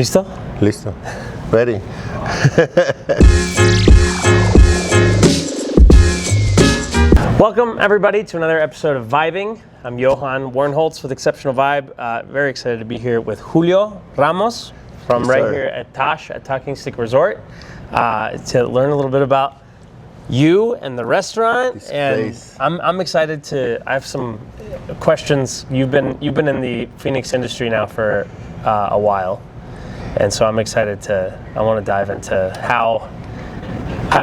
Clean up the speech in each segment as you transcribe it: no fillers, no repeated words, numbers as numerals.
¿Listo? Listo. Ready. Welcome everybody to another episode of Vibing. I'm Johann with Exceptional Vibe. Very excited to be here with Julio Ramos from here at TASH at Talking Stick Resort to learn a little bit about you and the restaurant. I'm excited to. I have some questions. You've been in the Phoenix industry now for a while, and so I'm excited to. I want to dive into how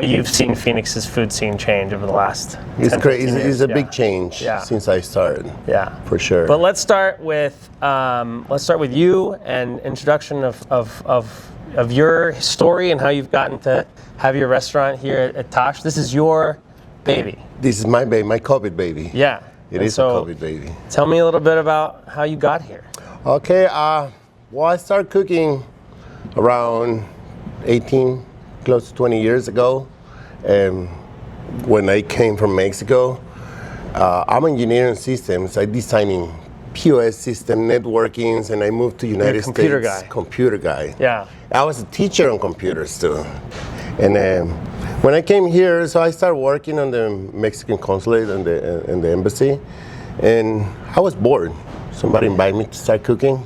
you've seen Phoenix's food scene change over the last. It's crazy. It's a big change since I started. Yeah, for sure. But let's start with you and introduction of your story and how you've gotten to have your restaurant here at TASH. This is your baby. This is my baby, my COVID baby. Yeah. It is a COVID baby. Tell me a little bit about how you got here. Okay, well, I started cooking around 18, close to 20 years ago. When I came from Mexico, I'm engineering systems. I designing POS system, networkings, and I moved to United States. Computer guy. Yeah. I was a teacher on computers too. And when I came here, so I started working on the Mexican consulate and the embassy, and I was bored. Somebody invited me to start cooking,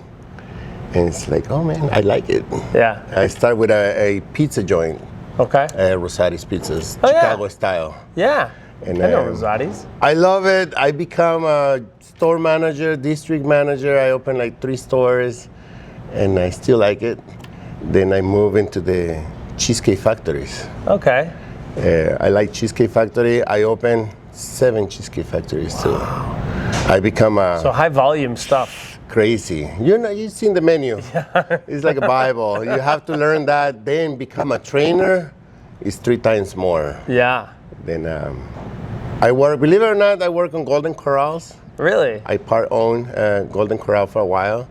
and it's like, oh man, I like it. Yeah. I started with a pizza joint. Okay. Rosati's Pizzas, Chicago style. Yeah. And I know Rosati's. I love it. I become a store manager, district manager. I opened like 3 stores, and I still like it. Then I move into the cheesecake factories. Okay. I like Cheesecake Factory. I opened 7 cheesecake factories too. I become so high volume stuff. Crazy. You've seen the menu. It's like a Bible. You have to learn that, then become a trainer. It's 3 times more. Yeah. Then I work, believe it or not, I work on Golden Corrals. Really? I part own Golden Corral for a while.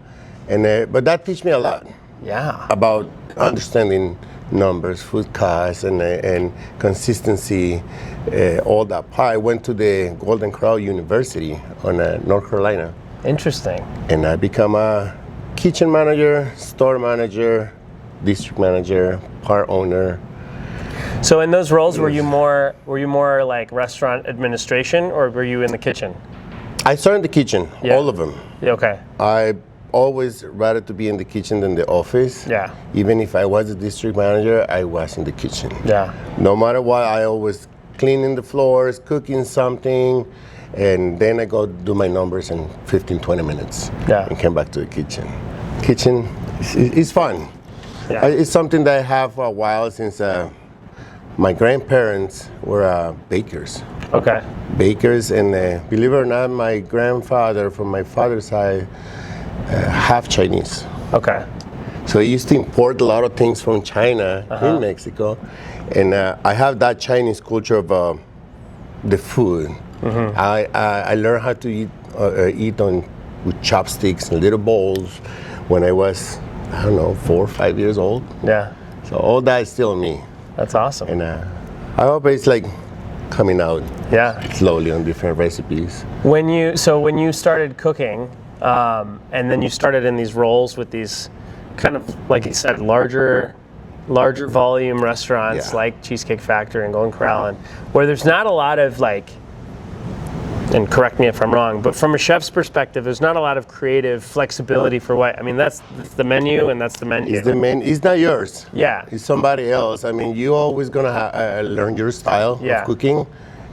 And but that teach me a lot. Yeah. About understanding numbers, food costs, and consistency, all that part. I went to the Golden Corral University on North Carolina. Interesting. And I become a kitchen manager, store manager, district manager, part owner. So in those roles, were you more like restaurant administration, or were you in the kitchen? I started in the kitchen, all of them. Okay. I always rather to be in the kitchen than the office. Yeah. Even if I was a district manager, I was in the kitchen. Yeah. No matter what, I always cleaning the floors, cooking something, and then I go do my numbers in 15, 20 minutes. Yeah. And come back to the kitchen. Kitchen is fun. Yeah. It's something that I have for a while since my grandparents were bakers. Okay. Bakers, and believe it or not, my grandfather from my father's side, half Chinese. Okay. So he used to import a lot of things from China in Mexico, and I have that Chinese culture of the food. Mm-hmm. I learned how to eat with chopsticks and little bowls when I was, I don't know, 4 or 5 years old. Yeah. So all that is still in me. That's awesome. And I hope it's like coming out slowly on different recipes. When you started cooking, and then you started in these roles with these kind of, like you said, larger volume restaurants like Cheesecake Factory and Golden Corral, and where there's not a lot of like, and correct me if I'm wrong, but from a chef's perspective, there's not a lot of creative flexibility for what, I mean, that's the menu and that's the menu. It's the menu, it's not yours. Yeah. It's somebody else. I mean, you always gonna learn your style of cooking.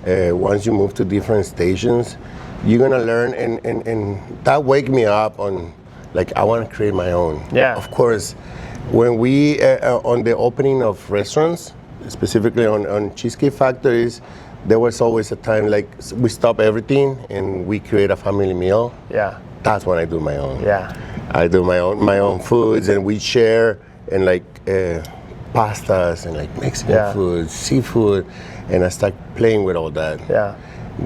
Once you move to different stations, you're gonna learn, and that wake me up on, like, I wanna create my own. Yeah. Of course, when we, on the opening of restaurants, specifically on Cheesecake Factories, there was always a time like we stop everything and we create a family meal. Yeah. That's when I do my own. Yeah. I do my own foods, and we share, and like pastas and like Mexican food, seafood, and I start playing with all that. Yeah.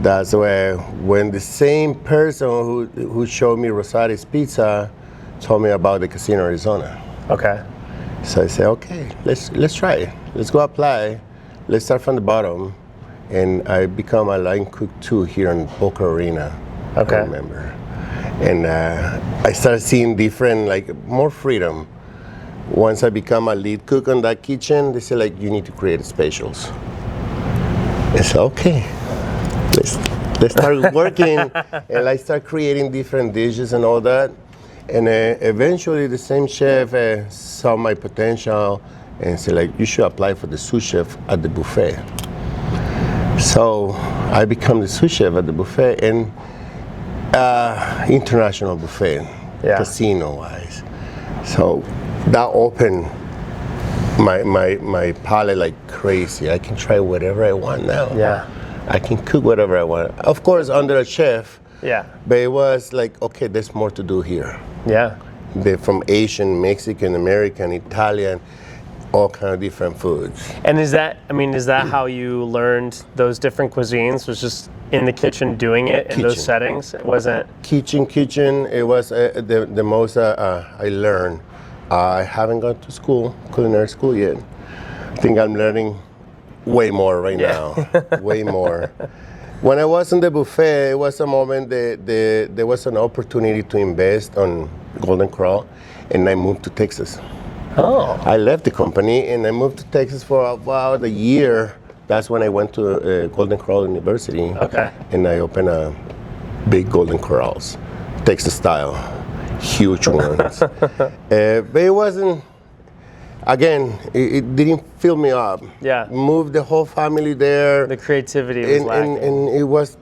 That's where when the same person who showed me Rosati's Pizza told me about the Casino Arizona. Okay. So I said, okay, let's try it. Let's go apply. Let's start from the bottom. And I become a line cook too here in Boca Arena. Okay. I remember. And I started seeing different, like more freedom. once I become a lead cook on that kitchen, they say like, you need to create specials. I said, okay, let's start working. And I start creating different dishes and all that. And eventually the same chef saw my potential and said like, you should apply for the sous chef at the buffet. So I become the sous chef at the buffet, and international buffet, casino-wise. So that opened my palate like crazy. I can try whatever I want now. Yeah. I can cook whatever I want. Of course, under a chef. Yeah. But it was like, okay, there's more to do here. Yeah. They're from Asian, Mexican, American, Italian, all kind of different foods. And is that how you learned those different cuisines? Was just in the kitchen doing it in those settings? It wasn't kitchen. It was the most I learned. I haven't gone to school, culinary school yet. I think I'm learning way more right now, way more. When I was in the buffet, it was a moment that there was an opportunity to invest on Golden Corral, and I moved to Texas. Oh. I left the company and I moved to Texas for about a year. That's when I went to Golden Corral University. Okay. And I opened a big Golden Corrals, Texas style, huge ones. But it wasn't, again, it didn't fill me up. Yeah. Moved the whole family there. The creativity was lacking. And it was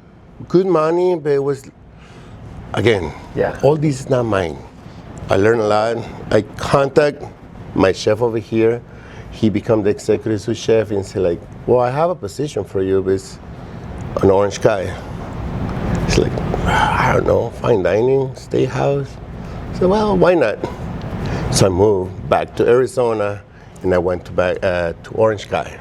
good money, but it was, again, all this is not mine. I learned a lot. I contact my chef over here. He became the executive sous chef and said like, well, I have a position for you, but it's an Orange Sky. It's like, I don't know, fine dining, steakhouse. I said, well, why not? So I moved back to Arizona and I went back to Orange Sky.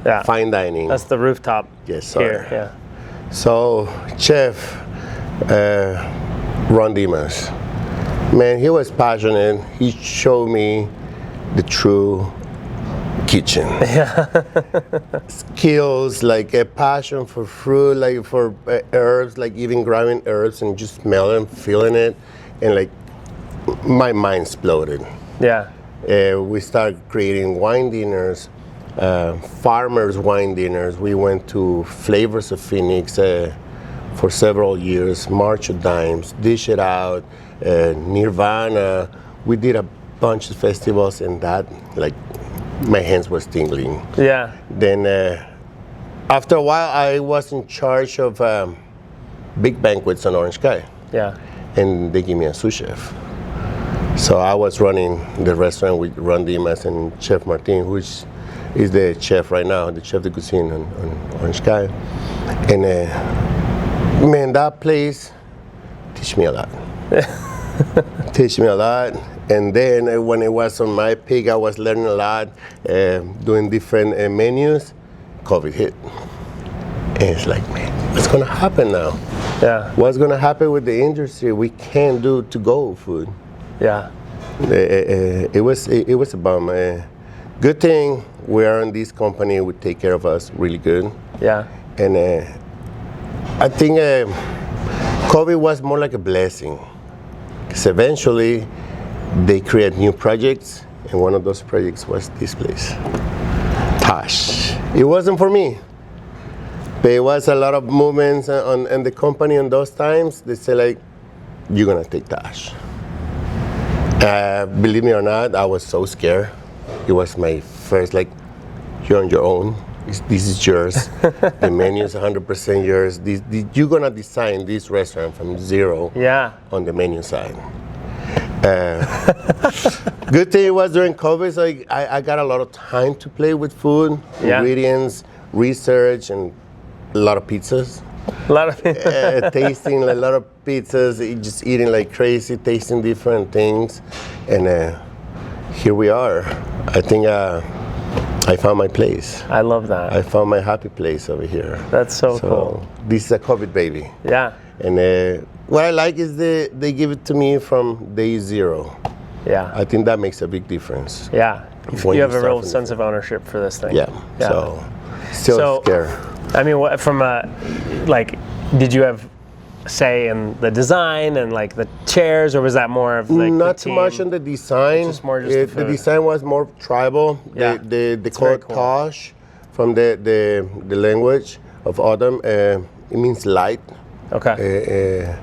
Yeah. Fine dining. That's the rooftop. Yes, sir. Here, yeah. So chef Ron Dimas, man, he was passionate. He showed me the true kitchen. Skills, like a passion for fruit, like for herbs, like even grabbing herbs and just smelling, feeling it, and like my mind exploded. Yeah. We started creating wine dinners, farmers' wine dinners. We went to Flavors of Phoenix for several years, March of Dimes, Dish It Out, Nirvana. We did a bunch of festivals, and that, like, my hands were tingling. Yeah. Then after a while, I was in charge of big banquets on Orange Sky. Yeah. And they gave me a sous chef. So I was running the restaurant with Ron Dimas and Chef Martin, which is the chef right now, the chef de cuisine on Orange Sky. And man, that place teach me a lot. Teach me a lot. And then when it was on my peak, I was learning a lot, doing different menus. COVID hit. And it's like, man, what's gonna happen now? Yeah. What's gonna happen with the industry? We can't do to-go food. Yeah. It was a bum. Good thing we are in this company. Would take care of us really good. Yeah. And I think COVID was more like a blessing, because eventually they create new projects, and one of those projects was this place, TASH. It wasn't for me, but it was a lot of movements in the company in those times. They say like, you're gonna take TASH. Believe me or not, I was so scared. It was my first, like, you're on your own. This is yours. The menu is 100% yours. You're gonna design this restaurant from zero on the menu side. Good thing it was during COVID, so I got a lot of time to play with food, ingredients, research, and a lot of pizzas. A lot of tasting a lot of pizzas, just eating like crazy, tasting different things, and here we are. I think I found my place. I love that. I found my happy place over here. That's so cool. This is a COVID baby. Yeah. And what I like is they give it to me from day zero. Yeah. I think that makes a big difference. Yeah. You have a real sense of ownership for this thing. Yeah. So, still scared. I mean, from did you have say in the design and like the chairs, or was that more of like not the too team? much on the design? Just more just the food. design was more tribal. Yeah. They It's call very it cool. TASH from the language of autumn. It means light. Okay.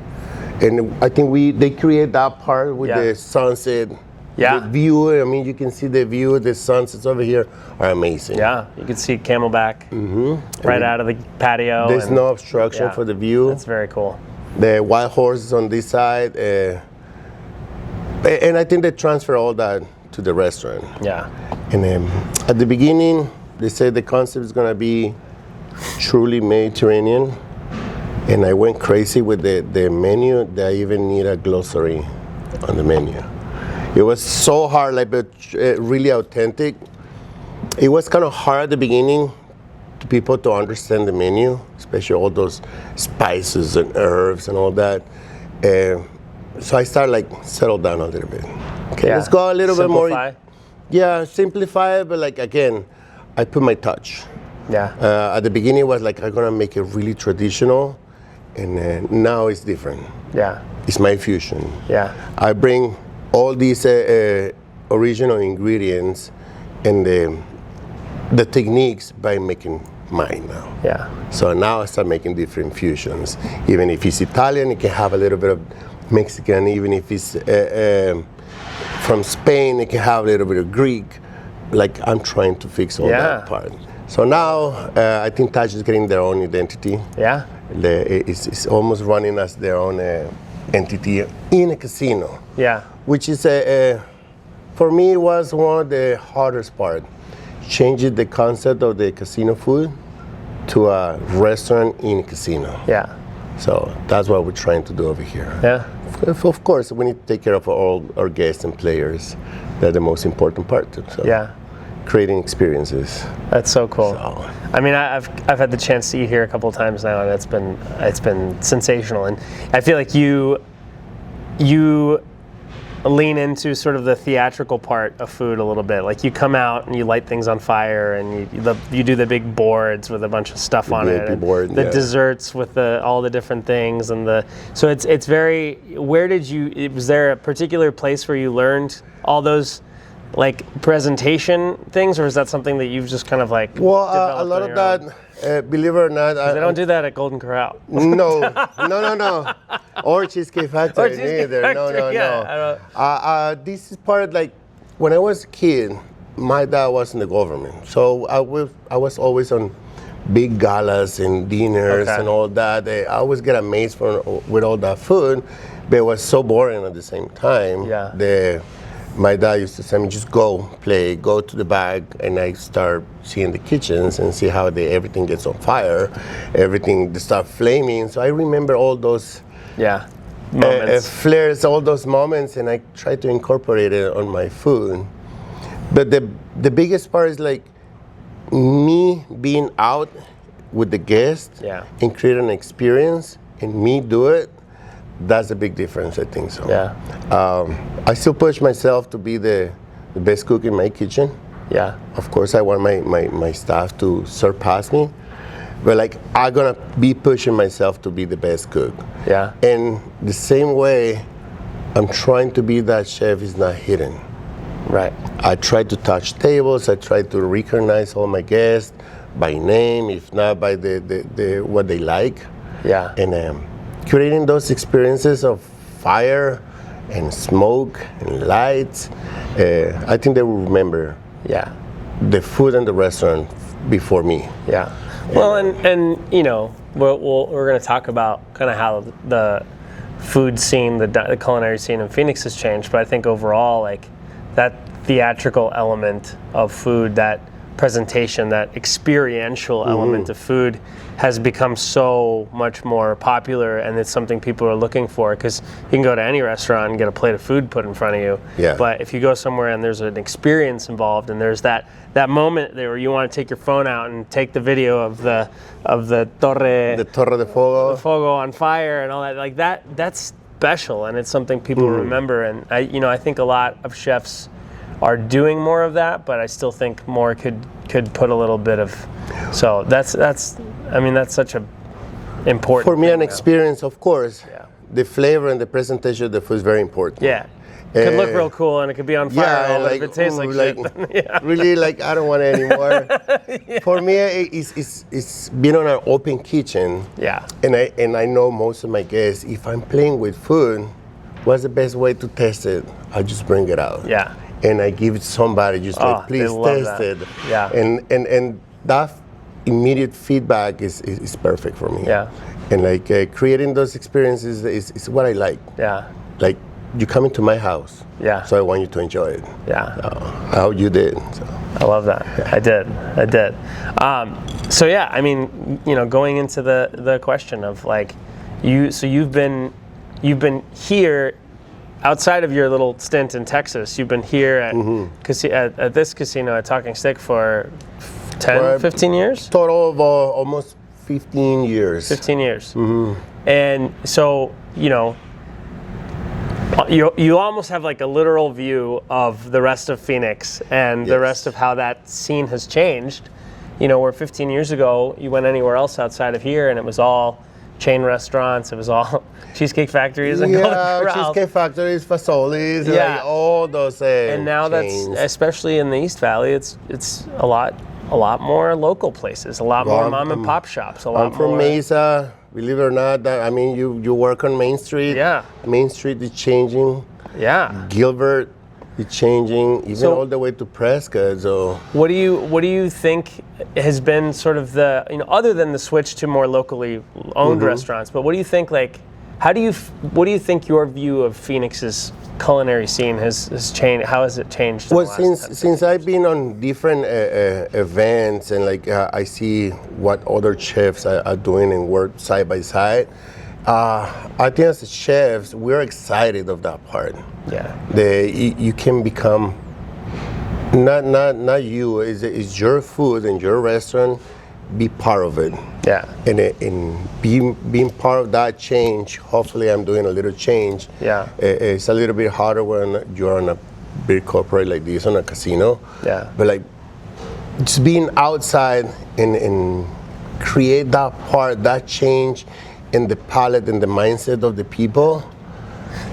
And I think they create that part with Yeah. the sunset. Yeah. The view, I mean, you can see the view, the sunsets over here are amazing. Yeah, you can see Camelback right out of the patio. There's and- no obstruction yeah. for the view. That's very cool. The wild horses on this side. And I think they transfer all that to the restaurant. Yeah. And at the beginning, they said the concept is going to be truly Mediterranean. And I went crazy with the menu that I even need a glossary on the menu. It was so hard, like, but really authentic. It was kind of hard at the beginning to people to understand the menu, especially all those spices and herbs and all that. So I started like settle down a little bit. Okay, Yeah. let's go a little bit more. Simplify. Yeah, simplify it, but like again, I put my touch. Yeah. At the beginning, it was like I'm gonna make it really traditional, and now it's different. Yeah. It's my fusion. Yeah. I bring all these original ingredients and the techniques by making mine now. Yeah. So now I start making different fusions. Even if it's Italian, it can have a little bit of Mexican. Even if it's from Spain, it can have a little bit of Greek. Like I'm trying to fix all that part. So now I think TASH is getting their own identity. Yeah. It's almost running as their own entity in a casino. Yeah. Which is, for me, was one of the hardest part. Changing the concept of the casino food to a restaurant in a casino. Yeah. So that's what we're trying to do over here. Yeah. Of course, we need to take care of all our guests and players. They're the most important part too. So Yeah. creating experiences. That's so cool. So, I mean, I've had the chance to eat here a couple of times now, and it's been sensational. And I feel like you lean into sort of the theatrical part of food a little bit. Like you come out and you light things on fire, and you do the big boards with a bunch of stuff on it, and board, the desserts with all the different things, and so it's very. Where did you? Was there a particular place where you learned all those? Like presentation things, or is that something that you've just kind of like well, developed a lot on of your own? that, believe it or not, They don't do that at Golden Corral. No. Or Cheesecake Factory Cheesecake neither. Factory, No. yeah, This is part of like when I was a kid, my dad was in the government, so I was always on big galas and dinners and all that. I always get amazed with all that food, but it was so boring at the same time. Yeah. My dad used to say me, just go play, go to the back, and I start seeing the kitchens and see how everything gets on fire, everything start flaming. So I remember all those moments. flares, all those moments, and I try to incorporate it on my food. But the biggest part is like me being out with the guests and create an experience, and me do it. That's a big difference, I think so. Yeah. I still push myself to be the best cook in my kitchen. Yeah. Of course, I want my staff to surpass me, but like I'm gonna be pushing myself to be the best cook. Yeah. And the same way, I'm trying to be that chef is not hidden. Right. I try to touch tables. I try to recognize all my guests by name, if not by the what they like. Yeah. And creating those experiences of fire and smoke and lights, I think they will remember the food in the restaurant before me. Yeah. Well, and you know, we're going to talk about kind of how the food scene, the culinary scene in Phoenix has changed, but I think overall, like that theatrical element of food, that presentation, that experiential element of food has become so much more popular, and it's something people are looking for, because you can go to any restaurant and get a plate of food put in front of you. Yeah. But if you go somewhere and there's an experience involved, and there's that moment there where you want to take your phone out and take the video of the Torre de Fuego on fire and all that, like that's special, and it's something people remember. And I think a lot of chefs are doing more of that, but I still think more could put a little bit of. So that's such a important. For me, thing an now. experience, of course. Yeah. The flavor and the presentation of the food is very important. Yeah. It could look real cool and it could be on fire, Yeah, but if it tastes like shit, then, yeah. really, like I don't want it anymore. For me, it's being on an open kitchen. Yeah. And I know most of my guests, if I'm playing with food, what's the best way to test it? I just bring it out. Yeah. And I give it to somebody, just like, please test that. it. Yeah. And that immediate feedback is perfect for me. Yeah. And like creating those experiences is what I like. Yeah. Like you come into my house. Yeah. So I want you to enjoy it. Yeah. How you did. So. I love that. Yeah. I did. So yeah, I mean, going into the question of like, you've been here outside of your little stint in Texas. You've been here at this casino at Talking Stick for 15 years? Total of almost 15 years. 15 years. And so, you almost have like a literal view of the rest of Phoenix and the rest of how that scene has changed. Where 15 years ago, you went anywhere else outside of here and it was all chain restaurants, it was all Cheesecake Factories and Golden Corral. Cheesecake Factories, Fazoli's, like all those and now chains. That's, especially in the East Valley, it's a lot more local places, a lot more mom and pop shops, I'm from Mesa, believe it or not. You work on Main Street. Yeah. Main Street is changing. Yeah. Gilbert is changing, even all the way to Prescott. So what do you think has been sort of the, other than the switch to more locally owned restaurants, but what do you think, like, what do you think your view of Phoenix's culinary scene has changed? How has it changed? Well, since I've been on different events and like I see what other chefs are doing and work side by side, I think as chefs we're excited of that part. Yeah. You can become not you. It's your food and your restaurant. Be part of it. Yeah. And being part of that change, hopefully I'm doing a little change. Yeah. It's a little bit harder when you're on a big corporate like this, on a casino. Yeah. But like, just being outside and create that part, that change in the palate and the mindset of the people,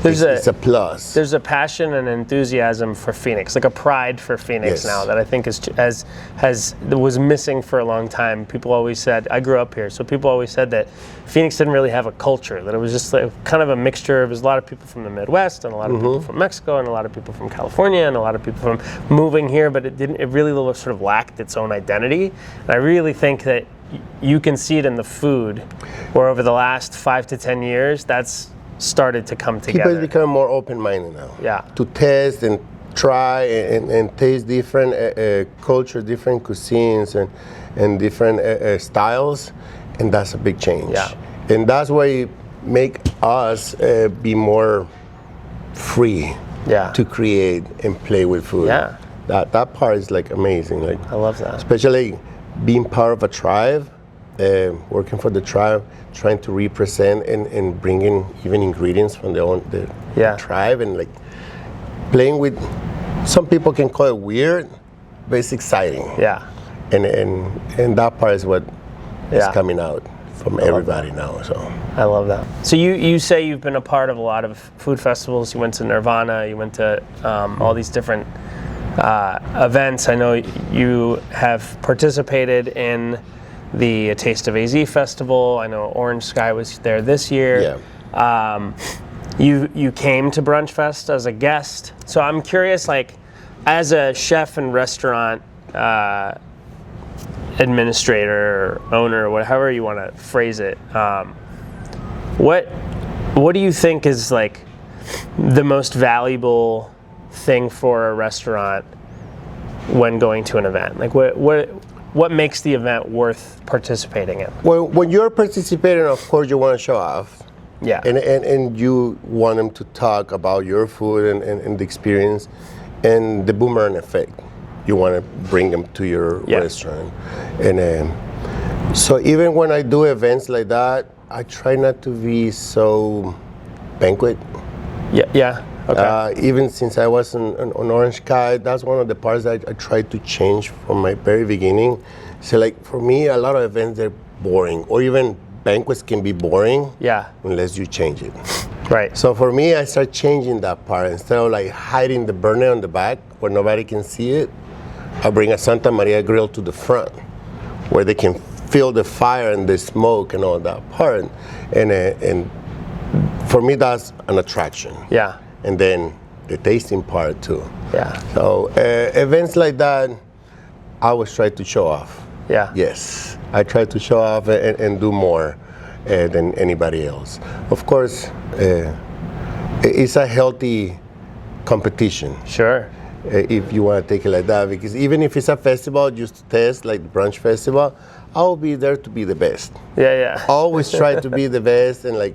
it's a plus. There's a passion and enthusiasm for Phoenix, like a pride for Phoenix now that I think was missing for a long time. People always said, I grew up here, so people always said that Phoenix didn't really have a culture, that it was just like kind of a mixture. It was a lot of people from the Midwest and a lot of people from Mexico and a lot of people from California and a lot of people from moving here, but it really sort of lacked its own identity. And I really think that you can see it in the food, where over the last 5 to 10 years, that's started to come together. People become more open-minded now. Yeah. To test and try and taste different culture, different cuisines and different styles, and that's a big change. Yeah. And that's why it make us be more free to create and play with food. Yeah. That part is like amazing. Like I love that. Especially being part of a tribe, working for the tribe, trying to represent and bring in even ingredients from the tribe, and like playing with, some people can call it weird, but it's exciting. Yeah. And that part is what is coming out from everybody now. So I love that. So you say you've been a part of a lot of food festivals. You went to Nirvana, you went to all these different events. I know you have participated in the Taste of AZ Festival. I know Orange Sky was there this year. Yeah. You came to Brunch Fest as a guest. So I'm curious, like, as a chef and restaurant administrator or owner, whatever you want to phrase it, what do you think is like the most valuable thing for a restaurant when going to an event? Like what makes the event worth participating in? Well, when you're participating, of course, you want to show off. Yeah. And you want them to talk about your food and the experience and the boomerang effect. You want to bring them to your restaurant. And so even when I do events like that, I try not to be so banquet. Yeah. Okay. Even since I was on Orange Sky, that's one of the parts that I tried to change from my very beginning. So like for me, a lot of events, they're boring or even banquets can be boring. Yeah. Unless you change it. Right. So for me, I start changing that part. Instead of like hiding the burner on the back where nobody can see it, I bring a Santa Maria grill to the front where they can feel the fire and the smoke and all that part. And for me, that's an attraction. Yeah. And then the tasting part too. Yeah. So events like that, I always try to show off. Yeah. Yes, I try to show off and do more than anybody else. Of course, it's a healthy competition. Sure. If you want to take it like that, because even if it's a festival just to test, like the brunch festival, I'll be there to be the best. Yeah, yeah. Always try to be the best, and like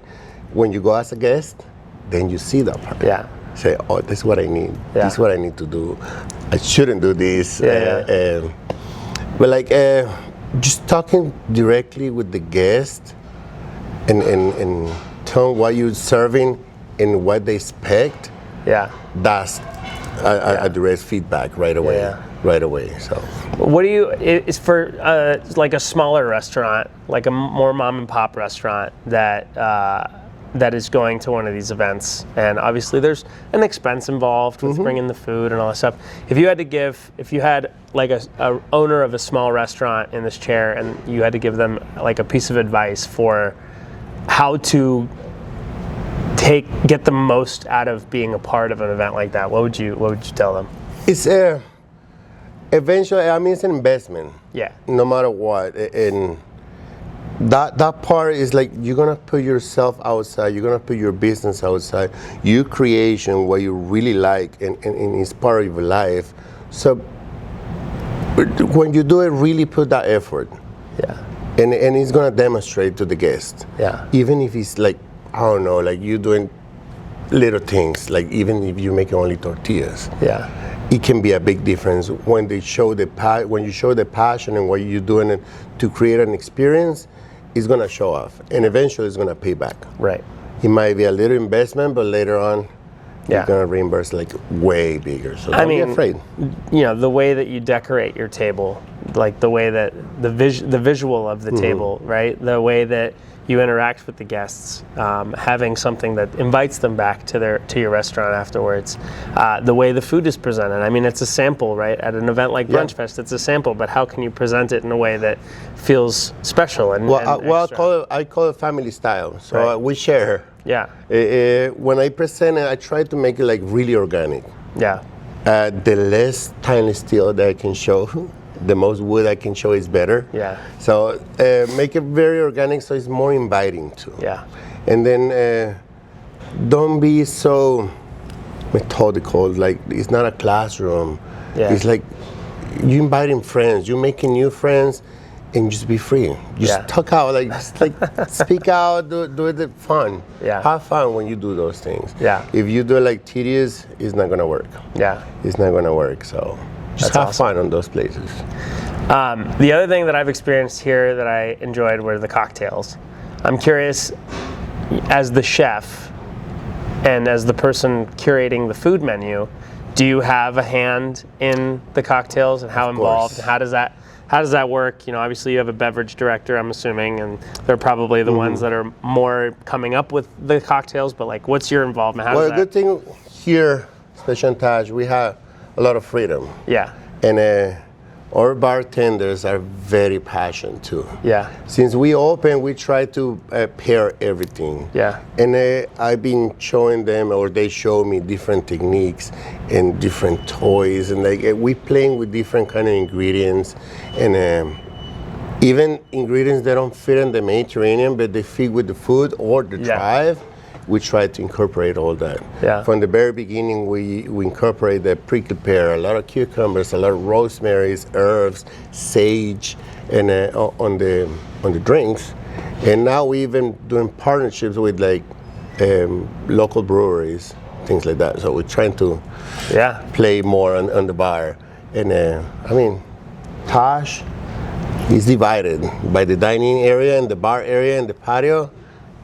when you go as a guest, then you see that part. Yeah. Say, oh, this is what I need. Yeah. This is what I need to do. I shouldn't do this. Yeah. But like just talking directly with the guest and telling what you're serving and what they expect. Yeah. That's a direct feedback right away. Yeah. Right away. So. What do you? Is for like a smaller restaurant, like a more mom and pop restaurant that is going to one of these events, and obviously there's an expense involved with bringing the food and all that stuff. If you had like a owner of a small restaurant in this chair, and you had to give them like a piece of advice for how to get the most out of being a part of an event like that, what would you tell them? It's eventually, I mean, it's an investment. Yeah. No matter what, and that part is like you're gonna put yourself outside. You're gonna put your business outside. Your creation, what you really like, and it's part of your life. So when you do it, really put that effort. Yeah. And it's gonna demonstrate to the guest. Yeah. Even if it's like, I don't know, like you're doing little things, like even if you're making only tortillas. Yeah. It can be a big difference when they show when you show the passion and what you're doing to create an experience. It's gonna show off, and eventually it's gonna pay back. Right. It might be a little investment, but later on, Yeah. you're gonna reimburse like way bigger. So don't be afraid. You know, the way that you decorate your table, like the way that the visual of the table, right? The way that you interact with the guests, having something that invites them back to your restaurant afterwards. The way the food is presented. I mean, it's a sample, right? At an event like Brunch Fest, it's a sample, but how can you present it in a way that feels special and I call it family style. So Right. We share. Yeah. When I present it, I try to make it like really organic. Yeah. The less stainless steel that I can show, the most wood I can show is better. Yeah. So make it very organic so it's more inviting too. Yeah. And then don't be so methodical, like it's not a classroom. Yeah. It's like you inviting friends, you're making new friends, and just be free. Just talk out, like just like speak out, do it fun. Yeah. Have fun when you do those things. Yeah. If you do it like tedious, it's not gonna work. Yeah. It's not gonna work. So just That's have awesome. fun on those places. The other thing that I've experienced here that I enjoyed were the cocktails. I'm curious, as the chef and as the person curating the food menu, do you have a hand in the cocktails and how involved? And how does that work? You know, obviously you have a beverage director, I'm assuming, and they're probably the ones that are more coming up with the cocktails. But like, what's your involvement? Well, a good thing here, especially on TASH, we have a lot of freedom. Yeah. And our bartenders are very passionate too. Yeah. Since we open, we try to pair everything. Yeah. And I've been showing them, or they show me different techniques and different toys, and like we playing with different kind of ingredients, and even ingredients that don't fit in the Mediterranean, but they fit with the food or the tribe. We try to incorporate all that. Yeah. From the very beginning, we incorporate the prickly pear, a lot of cucumbers, a lot of rosemaries, herbs, sage, and on the drinks. And now we even doing partnerships with like local breweries, things like that. So we're trying to play more on the bar. And I mean, TASH is divided by the dining area and the bar area and the patio,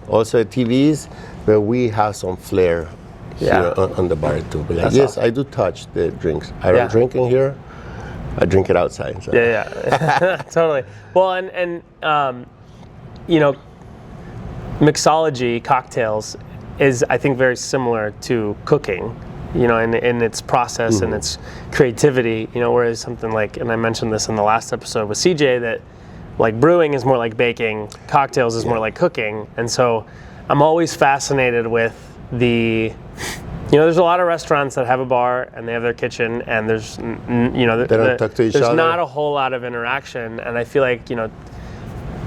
also the TVs. But we have some flair here on the bar too. But like, yes, awesome. I do touch the drinks. I don't drink in here. I drink it outside. So. Yeah, totally. Well, and you know, mixology, cocktails, is I think very similar to cooking, you know, in its process and its creativity, you know, whereas something like, and I mentioned this in the last episode with CJ, that like brewing is more like baking, cocktails is more like cooking. And so I'm always fascinated with the, you know, there's a lot of restaurants that have a bar and they have their kitchen and there's, you know, they don't talk to each other. There's not a whole lot of interaction. And I feel like, you know,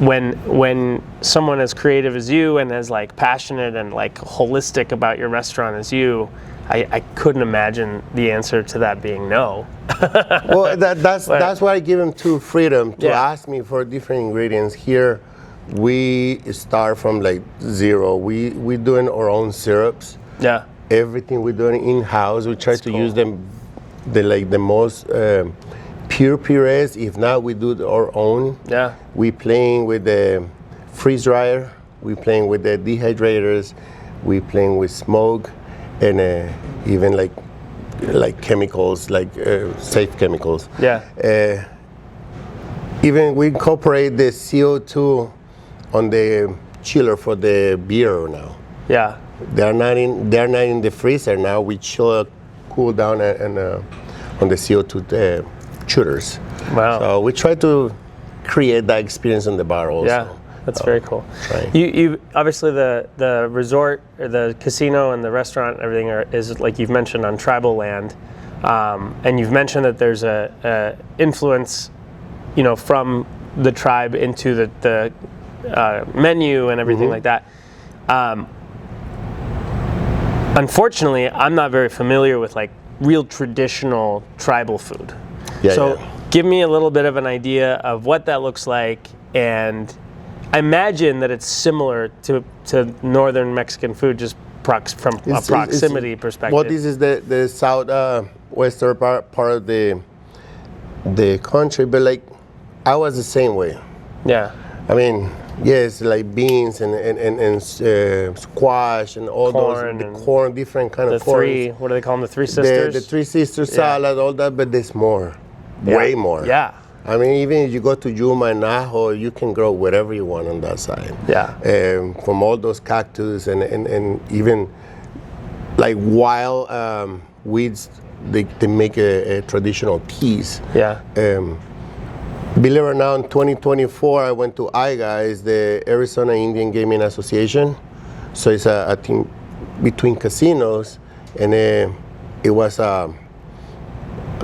when someone as creative as you and as like passionate and like holistic about your restaurant as you, I couldn't imagine the answer to that being no. Well, that's why I give them true freedom to ask me for different ingredients. Here, we start from like zero. We doing our own syrups. Yeah. Everything we're doing in-house. We try to use them, the most pure purees. If not, we do our own. Yeah. We playing with the freeze dryer. We playing with the dehydrators. We playing with smoke, and even like chemicals, like safe chemicals. Yeah. Even we incorporate the CO2 on the chiller for the beer now. Yeah. They're not in the freezer now. We chill, cool down, and on the CO2 shooters. Wow. So we try to create that experience in the bar also. Yeah, that's very cool. Right. You obviously the resort or the casino and the restaurant, everything is like you've mentioned on tribal land, and you've mentioned that there's a influence, you know, from the tribe into the menu and everything like that. Unfortunately, I'm not very familiar with like real traditional tribal food. Yeah, so give me a little bit of an idea of what that looks like, and I imagine that it's similar to northern Mexican food, just from a proximity perspective. Well, this is the southwestern part of the country, but like I was the same way. Yeah. I mean, yes, like beans and squash and all corn those corn, different kind of corn. What do they call them? The Three Sisters? The Three Sisters salad, all that, but there's more. Yeah. Way more. Yeah. I mean, even if you go to Yuma and Ajo, you can grow whatever you want on that side. Yeah. From all those cactus and even like wild weeds, they make a traditional teas. Yeah. Believe it or not, in 2024, I went to AIGA, it's the Arizona Indian Gaming Association. So it's a team between casinos, and it was a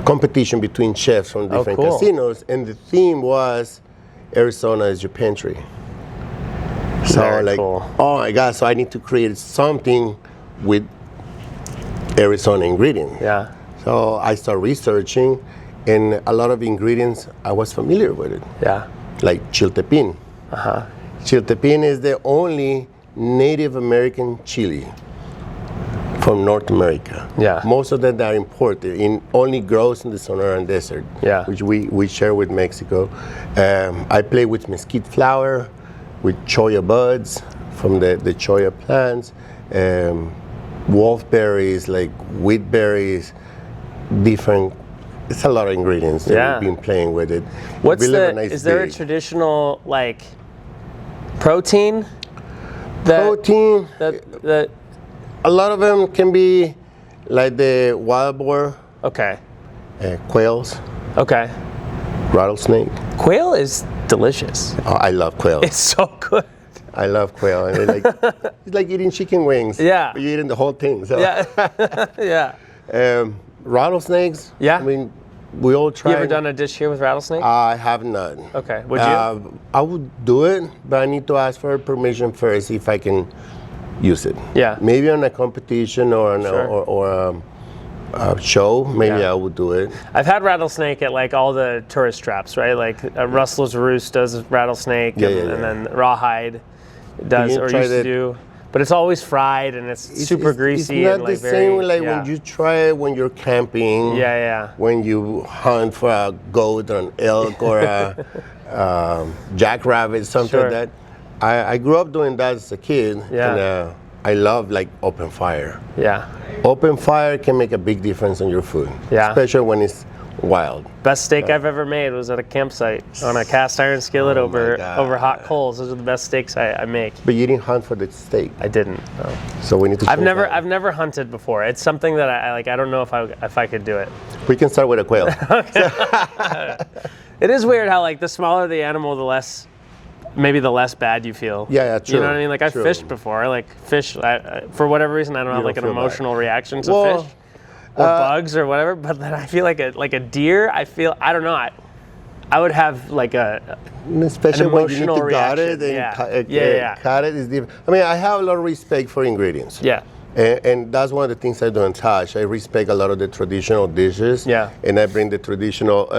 competition between chefs from different casinos, and the theme was Arizona is your pantry. So oh my God, so I need to create something with Arizona ingredients. Yeah. So I started researching, and a lot of ingredients I was familiar with it. Yeah. Like chiltepin. Uh-huh. Chiltepin is the only Native American chili from North America. Yeah. Most of them are imported, only grows in the Sonoran Desert, which we share with Mexico. I play with mesquite flour, with cholla buds from the cholla plants, wolfberries, like wheat berries, different. It's a lot of ingredients that we've been playing with it. Is there a traditional like protein? Protein. That a lot of them can be like the wild boar. Okay. Quails. Okay. Rattlesnake. Quail is delicious. Oh, I love quail. It's so good. I love quail. And it's like eating chicken wings. Yeah. But you're eating the whole thing. So. Yeah. Yeah. Rattlesnakes. Yeah. I mean, we all try. You ever done a dish here with rattlesnake? I have not. Okay. Would you? I would do it, but I need to ask for permission first if I can use it. Yeah. Maybe on a competition or a show, maybe I would do it. I've had rattlesnake at like all the tourist traps, right? Like Rustler's Roost does rattlesnake, and then Rawhide does or used to do. But it's always fried and it's super greasy. It's not and like the same when you try it when you're camping. Yeah, yeah. When you hunt for a goat or an elk or a jackrabbit, something like that. I grew up doing that as a kid, and I love like open fire. Yeah. Open fire can make a big difference on your food. Yeah. Especially when it's Wild. Best steak I've ever made was at a campsite on a cast iron skillet over hot coals. Those are the best steaks I make. But you didn't hunt for the steak. I didn't. No. So we need to. I've never hunted before. It's something that I like. I don't know if I could do it. We can start with a quail. It is weird how like the smaller the animal, the less bad you feel. Yeah, true. You know what I mean? Like I've fished before. Like fish, for whatever reason, I don't have like an emotional reaction to fish or bugs or whatever. But then I feel like a deer. I don't know. I would have like especially an when you need emotional to gut reaction. it and cut it is different. I mean, I have a lot of respect for ingredients. Yeah. And that's one of the things I do in TASH. I respect a lot of the traditional dishes. Yeah. And I bring the traditional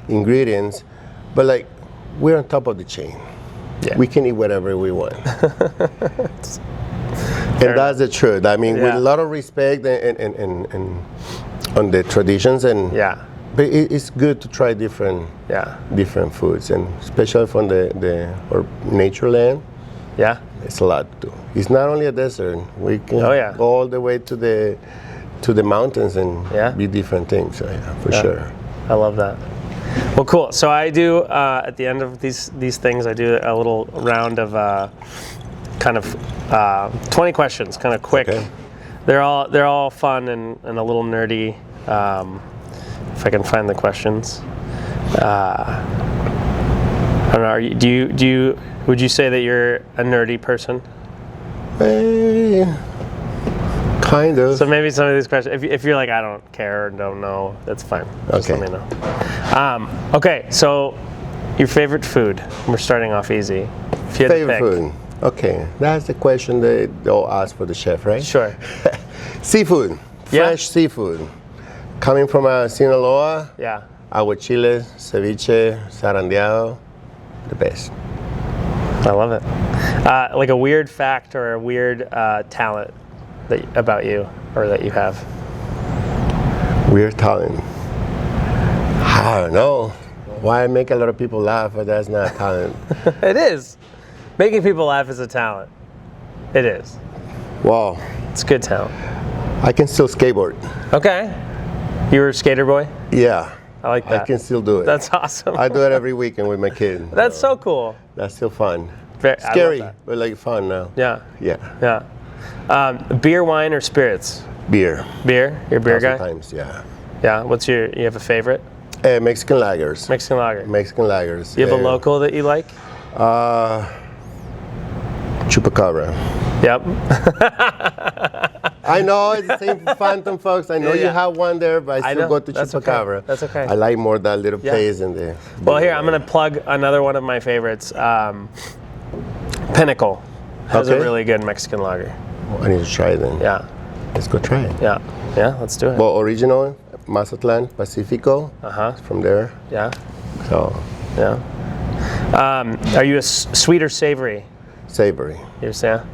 ingredients, but like we're on top of the chain. Yeah. We can eat whatever we want. And that's the truth. I mean, with a lot of respect and on the traditions but it's good to try different foods, and especially from the nature land. Yeah. It's a lot to do. It's not only a desert. We can go all the way to the mountains and be different things. So for sure. I love that. Well, cool. So I do at the end of these things, I do a little round of kind of 20 questions, kind of quick. Okay. They're all fun and a little nerdy. If I can find the questions. I don't know. Would you say that you're a nerdy person? Kind of. So maybe some of these questions, if you're like, I don't care or don't know, that's fine. Just let me know. Okay, so your favorite food. We're starting off easy. If you had favorite food. Okay, that's the question they'll ask for the chef, right? Sure. Seafood. Fresh seafood. Coming from Sinaloa. Yeah. Aguachiles, ceviche, zarandeado, the best. I love it. Like a weird fact or a weird talent about you or that you have. Weird talent. I don't know. Why I make a lot of people laugh, but that's not a talent. It is. Making people laugh is a talent. It is. Wow. It's a good talent. I can still skateboard. Okay. You were a skater boy? Yeah. I like that. I can still do it. That's awesome. I do it every weekend with my kid. That's so cool. That's still fun. Scary, but like fun now. Yeah. Yeah. Yeah. Beer, wine, or spirits? Beer. Beer? You're a beer guy? Sometimes, yeah. Yeah. You have a favorite? Mexican lagers. Mexican lager. Mexican lagers. You have a local that you like? Chupacabra. Yep. I know it's the same Phantom, folks. I know you have one there, but I still go to Chupacabra. Okay. That's okay. I like more that little place in there. Well, here, I'm going to plug another one of my favorites. Pinnacle has a really good Mexican lager. I need to try it then. Yeah. Let's go try it. Yeah. Yeah, let's do it. Well, original, Mazatlan, Pacifico. From there. Yeah. So. Yeah. Are you a sweet or savory? Savory. Yeah.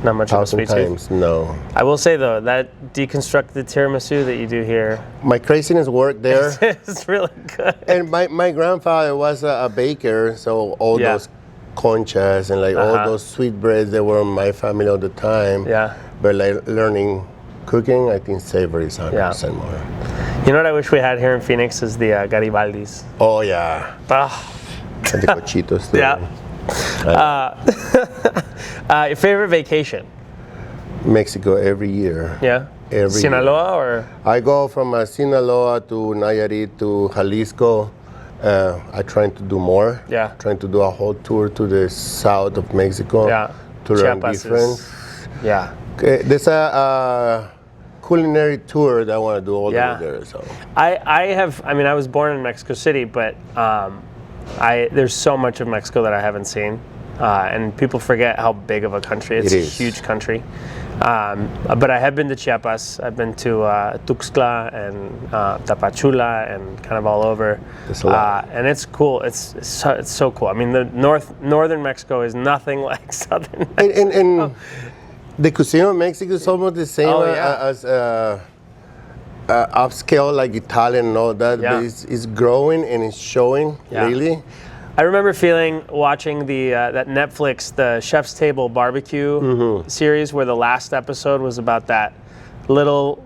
Not much of a sweet tooth? No. I will say though, that deconstructed tiramisu that you do here. My craziness worked there. It's really good. And my grandfather was a baker, so all those conchas and like all those sweet breads that were in my family all the time. Yeah. But like learning cooking, I think savory is 100% more. You know what I wish we had here in Phoenix is the Garibaldis. Oh yeah. And the cochitos too. Yeah. Your favorite vacation? Mexico every year. Yeah. Sinaloa or? I go from Sinaloa to Nayarit to Jalisco. I'm trying to do more. Yeah. Trying to do a whole tour to the south of Mexico. Yeah. To learn different. Yeah. There's a culinary tour that I want to do all over there. So. I was born in Mexico City, but there's so much of Mexico that I haven't seen. And people forget how big of a country it is. It's a huge country. But I have been to Chiapas. I've been to Tuxtla and Tapachula and kind of all over. And it's cool. It's so cool. I mean, the northern Mexico is nothing like southern Mexico. And the cuisine of Mexico is almost the same as upscale like Italian and all that. But it's growing and it's showing lately. I remember watching that Netflix, the Chef's Table barbecue series, where the last episode was about that little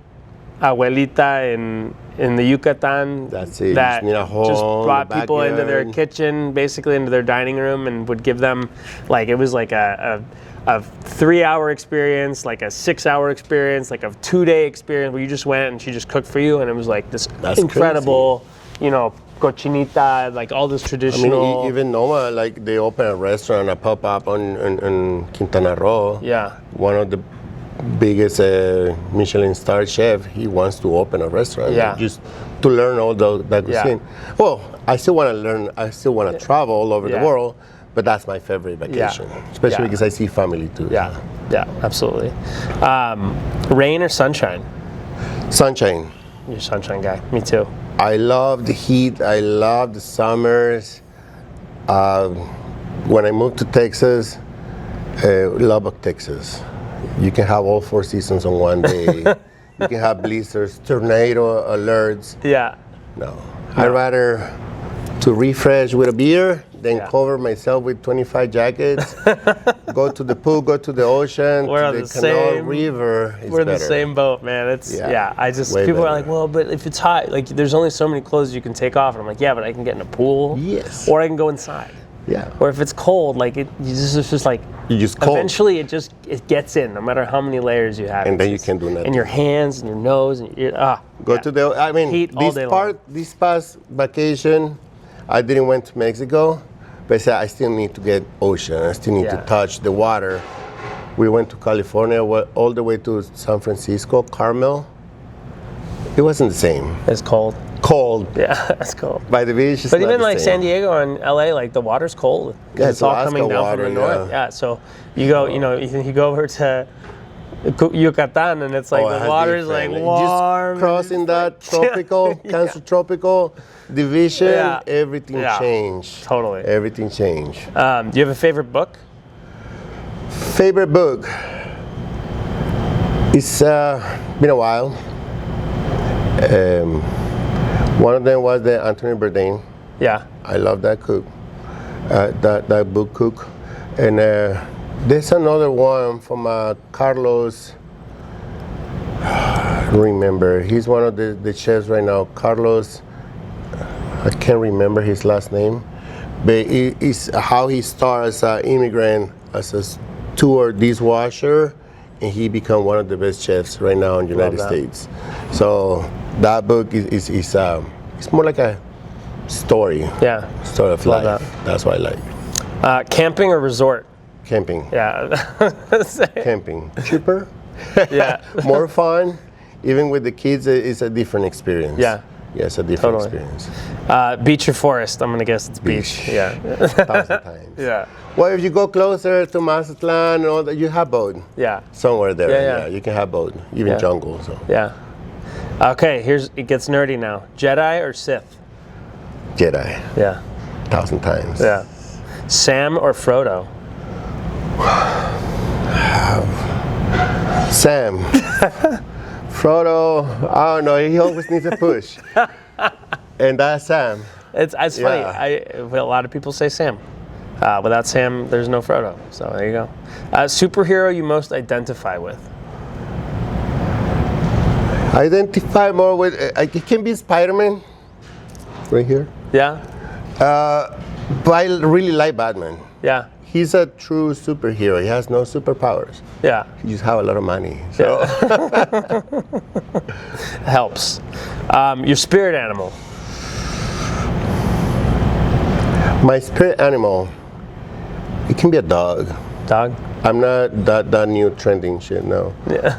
abuelita in the Yucatan. That's it. That You just need a hole, just brought the people into their backyard. kitchen, basically into their dining room, and would give them, like, it was like a 3-hour experience, like a 6-hour experience, like a 2-day experience where you just went and she just cooked for you, and it was like this That's incredible, you know, cochinita, like all this I traditional. mean, even Noma, like they open a restaurant, a pop-up on Quintana Roo. Yeah. One of the biggest Michelin star chef, he wants to open a restaurant. Yeah. Just to learn all that Yeah. cuisine. Well, I still want to learn. I still want to travel all over Yeah. the world, but that's my favorite vacation, especially Yeah. because I see family too. Yeah, yeah, absolutely. Rain or sunshine? Sunshine. You're a sunshine guy. Me too. I love the heat. I love the summers. When I moved to Texas, Lubbock, Texas, you can have all 4 seasons on one day. You can have blizzards, tornado alerts. Yeah. No, I'd rather to refresh with a beer than Yeah. cover myself with 25 jackets. Go to the pool, go to the ocean, We're to on the the canal same- river. It's We're in the better. same boat, man. It's Yeah. I just Way people are better. like, well, but if it's hot, like there's only so many clothes you can take off, and I'm like, yeah, but I can get in a pool, Yes. or I can go inside. Yeah. Or if it's cold, like it's just like You just cold. eventually it gets in, no matter how many layers you have. And then It's you just- can do nothing. And your hands and your nose and your Go to the. I mean, Heat all day long. this past vacation, I didn't went to Mexico, but I said I still need to get ocean. I still need to Yeah. touch the water. We went to California, all the way to San Francisco, Carmel. It wasn't the same. It's cold. Cold Yeah, it's cold. by the beach. It's But not even the like same. San Diego and LA, like the water's cold. 'Cause Yeah, it's it's all Alaska coming down water, from the north. yeah. Yeah, so you go, you go over to Yucatan, and it's like Oh, it the has water's like different. warm. Just crossing that tropical, Cancer tropical division, Yeah. everything Yeah. changed. Totally. Everything changed. Do you have a favorite book? Favorite book? It's been a while. One of them was the Anthony Bourdain. Yeah. I love that cook, that book cook. And there's another one from Carlos. I don't remember. He's one of the chefs right now. Carlos. I can't remember his last name, but it's how he started as an immigrant, as a tour dishwasher, and he become one of the best chefs right now in the United that. States. So that book is it's more like a story. Yeah. Story of Love life. that. That's what I like. Camping or resort? Camping. Yeah. Camping. Cheaper. Yeah. More fun. Even with the kids, it's a different experience. Yeah. Yeah, it's a different Totally. experience. Beach or forest? I'm gonna guess it's beach. Yeah. 1,000 times. Yeah. Well, if you go closer to Mazatlan and all that, you have boat. Yeah. Somewhere there. Yeah. You can have boat. Even Yeah. jungle. So. Yeah. Okay, it gets nerdy now. Jedi or Sith? Jedi. Yeah. 1,000 times. Yeah. Sam or Frodo? Sam. Frodo, I don't know, he always needs a push. And that's Sam. It's funny. Yeah. A lot of people say Sam. Without Sam, there's no Frodo. So there you go. Superhero you most identify with? Identify more with, it can be Spider-Man. Right here. Yeah. But I really like Batman. Yeah. He's a true superhero. He has no superpowers. Yeah. He just have a lot of money. So Helps. Your spirit animal? my spirit animal, it can be a dog. Dog? I'm not that new trending shit. No. Yeah.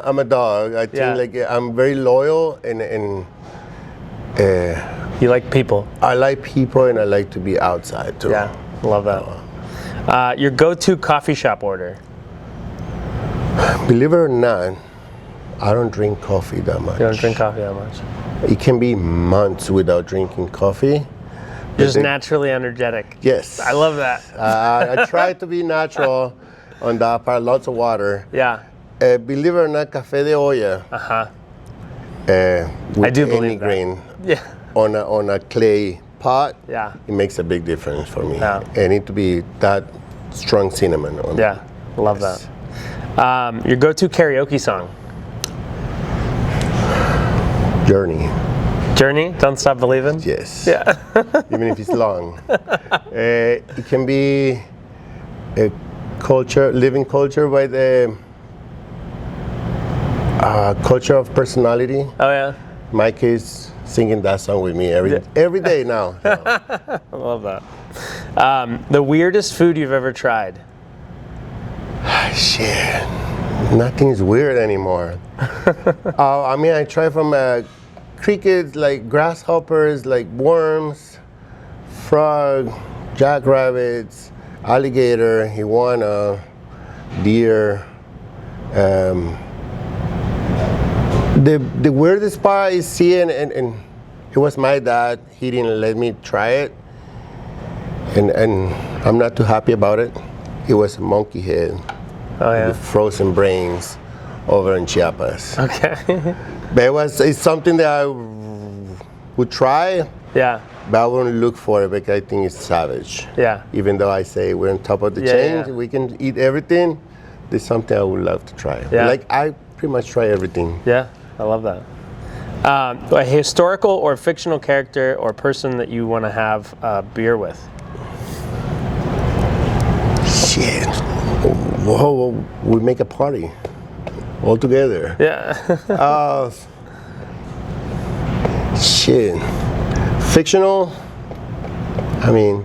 I'm a dog. I think Yeah. like I'm very loyal and You like people? I like people and I like to be outside too. Yeah. Love that. Your go-to coffee shop order? Believe it or not, I don't drink coffee that much. You don't drink coffee that much? It can be months without drinking coffee. You're just then- naturally energetic. Yes. I love that. I try to be natural on that part. Lots of water. Yeah. Believe it or not, café de olla. Uh-huh. With I do any believe that. grain Yeah. on a clay pot. Yeah. It makes a big difference for me. Yeah. It need to be that strong cinnamon on Yeah. Love Yes. that. Your go-to karaoke song? Journey. Journey, don't stop believing. Yes. Yeah. Even if it's long. It can be a culture, living culture by the culture of personality. Oh yeah. My kids singing that song with me every day now. So. I love that. The weirdest food you've ever tried? Shit, nothing's weird anymore. I mean, I try from crickets, like grasshoppers, like worms, frog, jackrabbits, alligator, iguana, deer. The weirdest part is seeing, and it was my dad. He didn't let me try it, and I'm not too happy about it. It was a monkey head. Oh yeah. With frozen brains over in Chiapas. Okay. But it's something that I would try, Yeah. but I wouldn't look for it because I think it's savage. Yeah. Even though I say we're on top of the Yeah, chain, yeah. we can eat everything, there's something I would love to try. Yeah. Like I pretty much try everything. Yeah. I love that. A historical or fictional character or person that you want to have a beer with? Shit. Whoa, we make a party all together. Yeah. Shit. Fictional, I mean,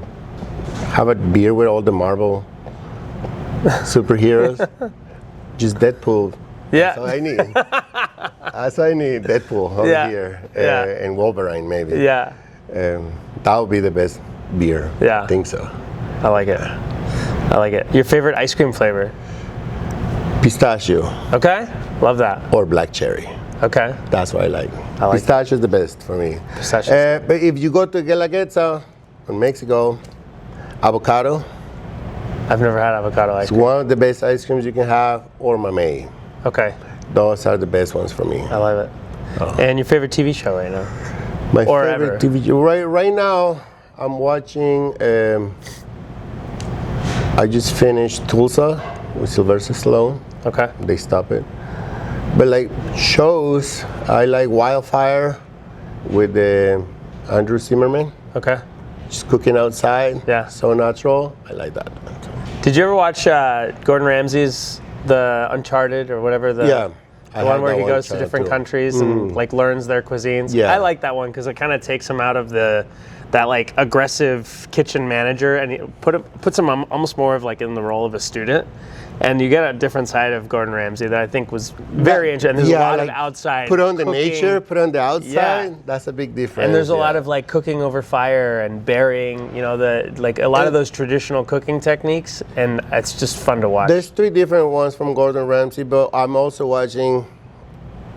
have a beer with all the Marvel superheroes. Just Deadpool. Yeah. That's all I need. That's all I need. Deadpool over Yeah. here. Yeah. And Wolverine, maybe. Yeah. That would be the best beer. Yeah. I think so. I like it. I like it. Your favorite ice cream flavor? Pistachio Okay. Love that. or black cherry. Okay. That's what I like. I like Pistachio is the best for me. Pistachio's But if you go to Guelaguetza in Mexico, avocado. I've never had avocado ice It's cream. one of the best ice creams you can have, or mamey. Okay. Those are the best ones for me. I love it. And your favorite TV show right now? My Or favorite ever. TV show right now, I'm watching. I just finished Tulsa with Sylvester Stallone. Okay. They stop it. But like shows, I like Wildfire with Andrew Zimmerman. Okay. Just cooking outside. Yeah. So natural. I like that. Did you ever watch Gordon Ramsay's The Uncharted or whatever? Yeah. The one where he goes to different countries and like learns their cuisines. Yeah. I like that one because it kind of takes him out of that like aggressive kitchen manager and he puts him almost more of like in the role of a student. And you get a different side of Gordon Ramsay that I think was very interesting. There's a lot of outside Put on the cooking. nature, put on the outside. Yeah. That's a big difference. And there's a lot of like cooking over fire and burying, you know, a lot of those traditional cooking techniques, and it's just fun to watch. There's 3 different ones from Gordon Ramsay, but I'm also watching.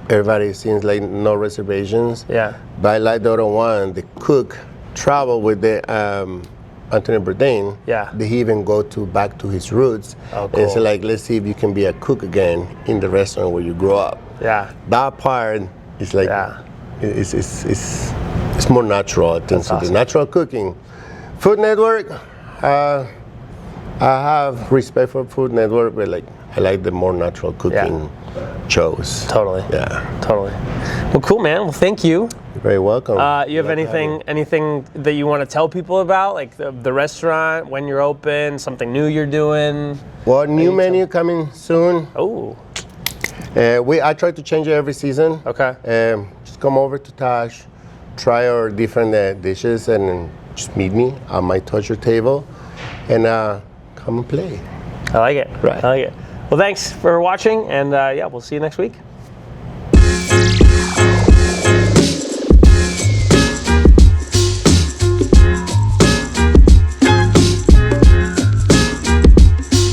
Everybody seems like no reservations. Yeah. But I like the other one. The cook travel with the Anthony Bourdain. Yeah. They even go back to his roots. Oh, And say cool. like, let's see if you can be a cook again in the restaurant where you grew up. Yeah. That part is like, Yeah. it's more natural. I think That's so. awesome. The natural cooking. Food Network. I have respect for Food Network, but like I like the more natural cooking shows. Totally. Yeah. Totally. Well, cool, man. Well, thank you. You're very welcome. You have anything that you want to tell people about, like the restaurant, when you're open, something new you're doing? Well, new menu coming soon. Oh. I try to change it every season. Okay. Just come over to TASH, try our different dishes, and just meet me. I might touch your table, and come and play. I like it. Right. I like it. Well, thanks for watching, and yeah, we'll see you next week.